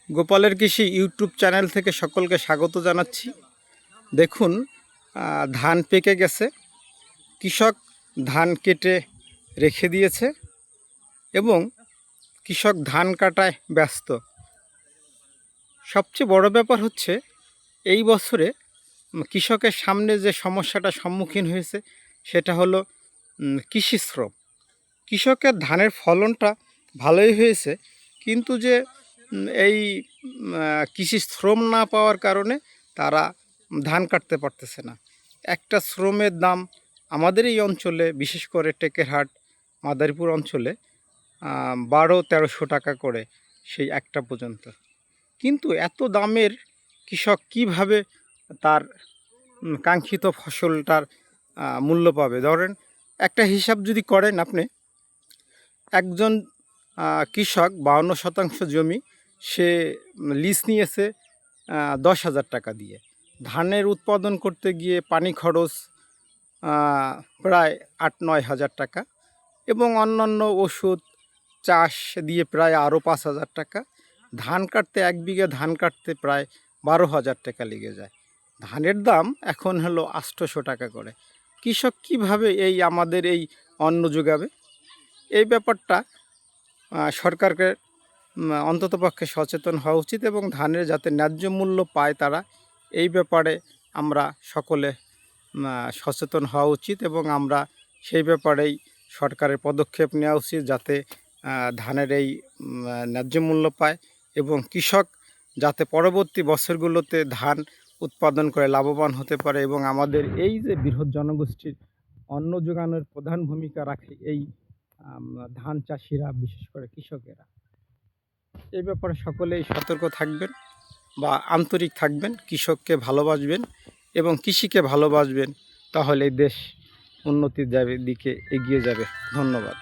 গোপালের কৃষি YouTube channel থেকে সকলকে স্বাগত জানাচ্ছি। দেখুন, ধান পেকে গেছে, কৃষক ধান কেটে রেখে দিয়েছে এবং কৃষক ধান কাটায় ব্যস্ত। সবচেয়ে বড় ব্যাপার হচ্ছে এই বছরে কৃষকের সামনে যে সমস্যাটা সম্মুখীন হয়েছে সেটা হলো কৃষি শ্রম। কৃষকের ধানের ফলনটা ভালোই হয়েছে, কিন্তু যে এই কৃষি শ্রম না পাওয়ার কারণে তারা ধান কাটতে পারতেছে না। একটা শ্রমের দাম আমাদের এই অঞ্চলে, বিশেষ করে টেকেরহাট মাদারীপুর অঞ্চলে 1200-1300 টাকা করে সেই একটা পর্যন্ত। কিন্তু এত দামের কৃষক কিভাবে তার কাঙ্ক্ষিত ফসলটার মূল্য পাবে? ধরেন, একটা হিসাব যদি করেন আপনি, একজন কৃষক 52% জমি সে লিজ নিয়েছে 10,000 টাকা দিয়ে। ধানের উৎপাদন করতে গিয়ে পানি খরচ প্রায় 8-9 হাজার টাকা এবং অন্যান্য ওষুধ চাষ দিয়ে প্রায় আরও 5,000 টাকা। ধান কাটতে, 1 বিঘা ধান কাটতে প্রায় 12,000 টাকা লেগে যায়। ধানের দাম এখন হলো 800 টাকা করে। কৃষক কিভাবে আমাদের এই অন্ন যোগাবে? এই ব্যাপারটা সরকারকে অন্ততপক্ষে সচেতন হওয়া উচিত এবং ধানের যাতে ন্যায্য মূল্য পায় তারা, এই ব্যাপারে আমরা সকলে সচেতন হওয়া উচিত এবং আমরা সেই ব্যাপারেই সরকারের পদক্ষেপ নেওয়া উচিত, যাতে ধানের এই ন্যায্য মূল্য পায় এবং কৃষক যাতে পরবর্তী বছরগুলোতে ধান উৎপাদন করে লাভবান হতে পারে এবং আমাদের এই যে বৃহৎ জনগোষ্ঠীর অন্ন যোগানোর প্রধান ভূমিকা রাখে এই ধান চাষিরা, বিশেষ করে কৃষকেরা। এই ব্যাপারে সকলেই সতর্ক থাকবেন বা আন্তরিক থাকবেন, কৃষককে ভালোবাসবেন এবং কৃষিকে ভালোবাসবেন, তাহলে দেশ উন্নতির দিকে এগিয়ে যাবে। ধন্যবাদ।